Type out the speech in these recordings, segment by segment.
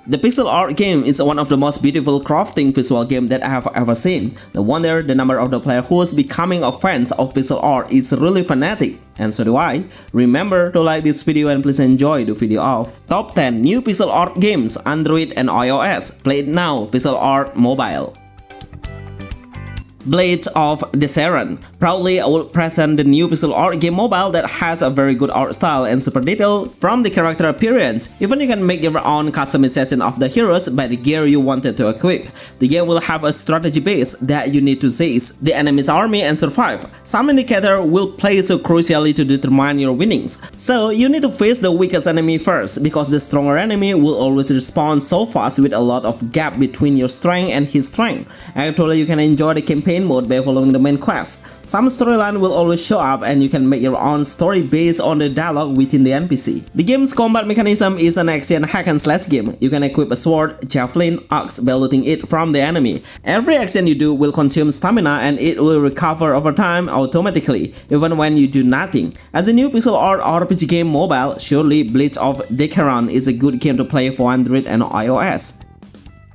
The pixel art game is one of the most beautiful crafting visual games that I have ever seen. No wonder the number of the players who is becoming a fan of pixel art is really fanatic. And so do I. Remember to like this video and please enjoy the video of Top 10 New Pixel Art Games Android and iOS. Play it now, Pixel Art Mobile. Blades of Deceron. Proudly, I will present the new pixel art game mobile that has a very good art style and super detail from the character appearance. Even you can make your own customization of the heroes by the gear you wanted to equip. The game will have a strategy base that you need to seize the enemy's army and survive. Some indicator will play so crucially to determine your winnings. So you need to face the weakest enemy first, because the stronger enemy will always respond so fast with a lot of gap between your strength and his strength. Actually, you can enjoy the campaign mode by following the main quest. Some storyline will always show up and you can make your own story based on the dialogue within the NPC. The game's combat mechanism is an action hack and slash game. You can equip a sword, javelin, axe by looting it from the enemy. Every action you do will consume stamina and it will recover over time automatically, even when you do nothing. As a new pixel art RPG game mobile, surely Blades of Deceron is a good game to play for Android and iOS.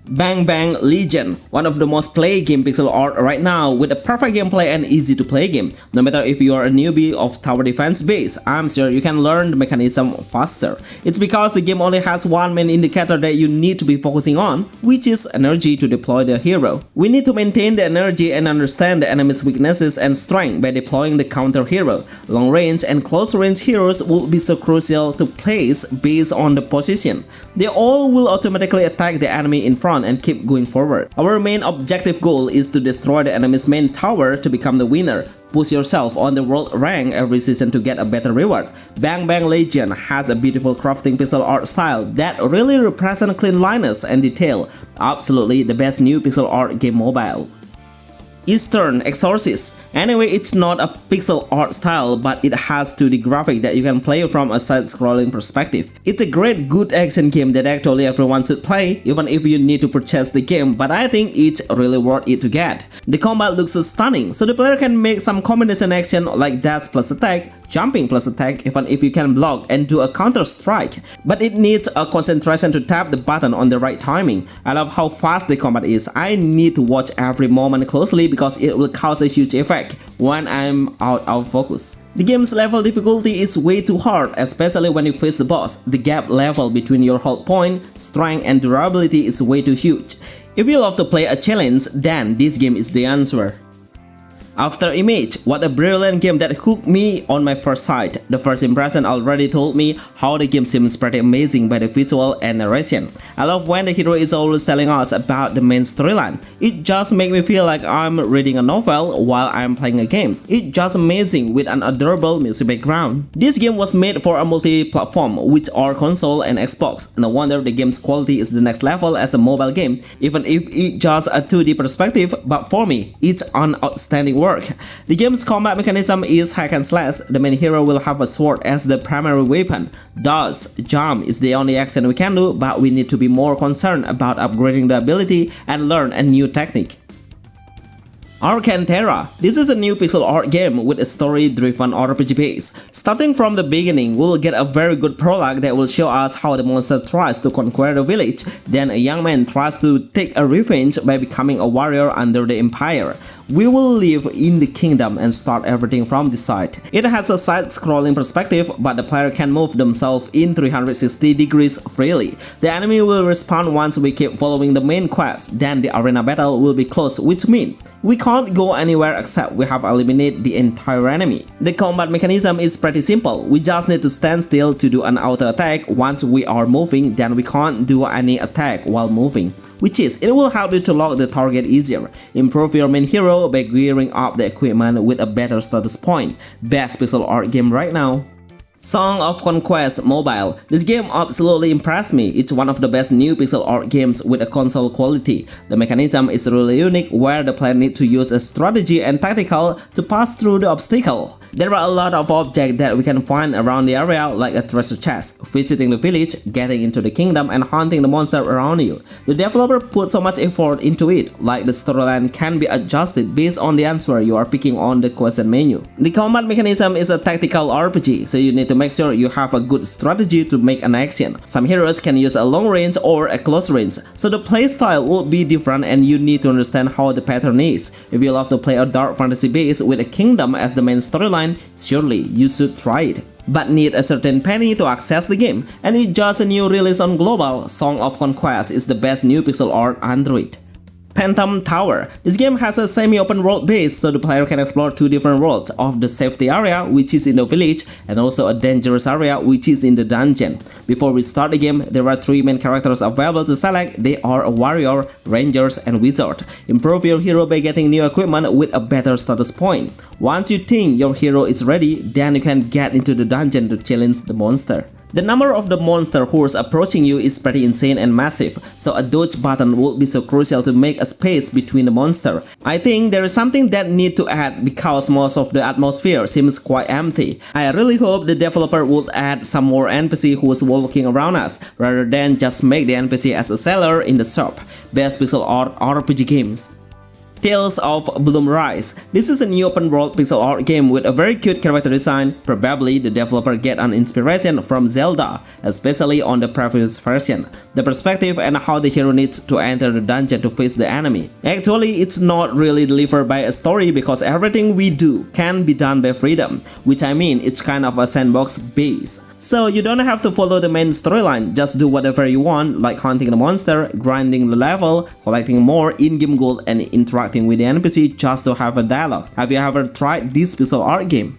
Bang Bang Legion, one of the most played game pixel art right now with a perfect gameplay and easy to play game. No matter if you are a newbie of tower defense base, I'm sure you can learn the mechanism faster. It's because the game only has one main indicator that you need to be focusing on, which is energy to deploy the hero. We need to maintain the energy and understand the enemy's weaknesses and strength by deploying the counter hero. Long range and close range heroes will be so crucial to place based on the position. They all will automatically attack the enemy in front and keep going forward. Our main objective goal is to destroy the enemy's main tower to become the winner. Push yourself on the world rank every season to get a better reward. Bang Bang Legion has a beautiful crafting pixel art style that really represents cleanliness and detail. Absolutely the best new pixel art game mobile. Eastern Exorcist. Anyway, it's not a pixel art style, but it has 2D graphic that you can play from a side-scrolling perspective. It's a great good action game that actually everyone should play, even if you need to purchase the game, but I think it's really worth it to get. The combat looks so stunning, so the player can make some combination action like dash plus attack, jumping plus attack, even if you can block and do a counter strike. But it needs a concentration to tap the button on the right timing. I love how fast the combat is. I need to watch every moment closely because it will cause a huge effect when I'm out of focus. The game's level difficulty is way too hard, especially when you face the boss. The gap level between your hold point, strength and durability is way too huge. If you love to play a challenge, then this game is the answer. Afterimage, what a brilliant game that hooked me on my first sight. The first impression already told me how the game seems pretty amazing by the visual and narration. I love when the hero is always telling us about the main storyline. It just makes me feel like I'm reading a novel while I'm playing a game. It's just amazing with an adorable music background. This game was made for a multi-platform, which are console and Xbox. No wonder the game's quality is the next level as a mobile game, even if it's just a 2D perspective, but for me, it's an outstanding work. The game's combat mechanism is hack and slash. The main hero will have a sword as the primary weapon. Dodge, jump is the only action we can do, but we need to be more concerned about upgrading the ability and learn a new technique. Arcanterra. This is a new pixel art game with a story-driven RPG base. Starting from the beginning, we'll get a very good prologue that will show us how the monster tries to conquer the village. Then a young man tries to take a revenge by becoming a warrior under the empire. We will live in the kingdom and start everything from the side. It has a side-scrolling perspective, but the player can move themselves in 360 degrees freely. The enemy will respawn once we keep following the main quest. Then the arena battle will be close, which means we can't go anywhere except we have eliminated the entire enemy. The combat mechanism is pretty simple. We just need to stand still to do an auto attack. Once we are moving, then we can't do any attack while moving, which is it will help you to lock the target easier. Improve your main hero by gearing up the equipment with a better status point. Best pixel art game right now. Song of Conquest Mobile. This game absolutely impressed me. It's one of the best new pixel art games with a console quality. The mechanism is really unique where the player needs to use a strategy and tactical to pass through the obstacle. There are a lot of objects that we can find around the area, like a treasure chest, visiting the village, getting into the kingdom, and hunting the monster around you. The developer put so much effort into it, like the storyline can be adjusted based on the answer you are picking on the question menu. The combat mechanism is a tactical RPG, so you need to make sure you have a good strategy to make an action. Some heroes can use a long range or a close range, so the playstyle will be different and you need to understand how the pattern is. If you love to play a dark fantasy base with a kingdom as the main storyline, surely you should try it. But need a certain penny to access the game, and it's just a new release on global. Song of Conquest is the best new pixel art Android. Phantom Tower. This game has a semi-open world base, so the player can explore two different worlds of the safety area, which is in the village, and also a dangerous area, which is in the dungeon. Before we start the game, there are three main characters available to select. They are a warrior, rangers, and wizard. Improve your hero by getting new equipment with a better status point. Once you think your hero is ready, then you can get into the dungeon to challenge the monster. The number of the monster who is approaching you is pretty insane and massive, so a dodge button would be so crucial to make a space between the monster. I think there is something that need to add because most of the atmosphere seems quite empty. I really hope the developer would add some more NPC who is walking around us, rather than just make the NPC as a seller in the shop. Best pixel art RPG games. Tales of Bloomrise. This is a new open world pixel art game with a very cute character design. Probably the developer get an inspiration from Zelda, especially on the previous version. The perspective and how the hero needs to enter the dungeon to face the enemy. Actually, it's not really delivered by a story because everything we do can be done by freedom, which I mean it's kind of a sandbox base. So you don't have to follow the main storyline, just do whatever you want, like hunting the monster, grinding the level, collecting more in-game gold, and interacting with the NPC just to have a dialogue. Have you ever tried this pixel art game?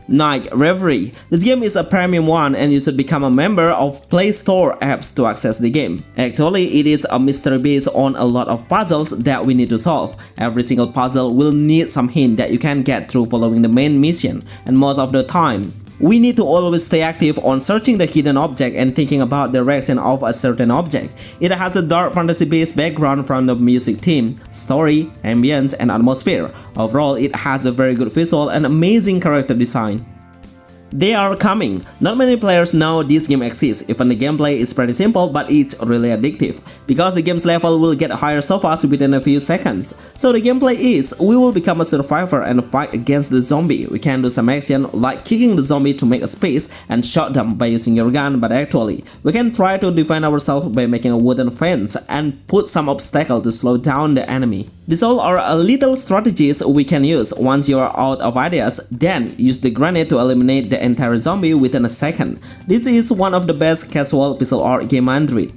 Reverie. This game is a premium one and you should become a member of Play Store apps to access the game. Actually, it is a mystery based on a lot of puzzles that we need to solve. Every single puzzle will need some hint that you can get through following the main mission, and most of the time, we need to always stay active on searching the hidden object and thinking about the direction of a certain object. It has a dark fantasy-based background from the music theme, story, ambience, and atmosphere. Overall, it has a very good visual and amazing character design. They are coming. Not many players know this game exists. Even the gameplay is pretty simple, but it's really addictive because the game's level will get higher so fast within a few seconds. So the gameplay is, we will become a survivor and fight against the zombie. We can do some action like kicking the zombie to make a space and shot them by using your gun, but actually we can try to defend ourselves by making a wooden fence and put some obstacle to slow down the enemy. These all are a little strategies we can use. Once you are out of ideas, then use the grenade to eliminate the entire zombie within a second. This is one of the best casual pixel art game Android.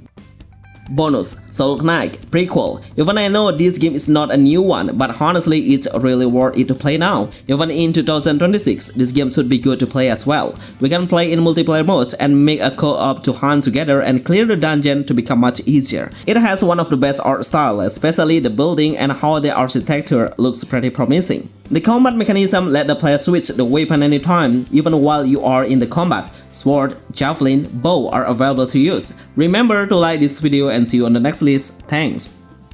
Bonus, Soul Knight Prequel. Even I know this game is not a new one, but honestly it's really worth it to play now. Even in 2026, this game should be good to play as well. We can play in multiplayer modes and make a co-op to hunt together and clear the dungeon to become much easier. It has one of the best art style, especially the building and how the architecture looks pretty promising. The combat mechanism let the player switch the weapon anytime, even while you are in the combat. Sword, javelin, bow are available to use. Remember to like this video and see you on the next list. Thanks.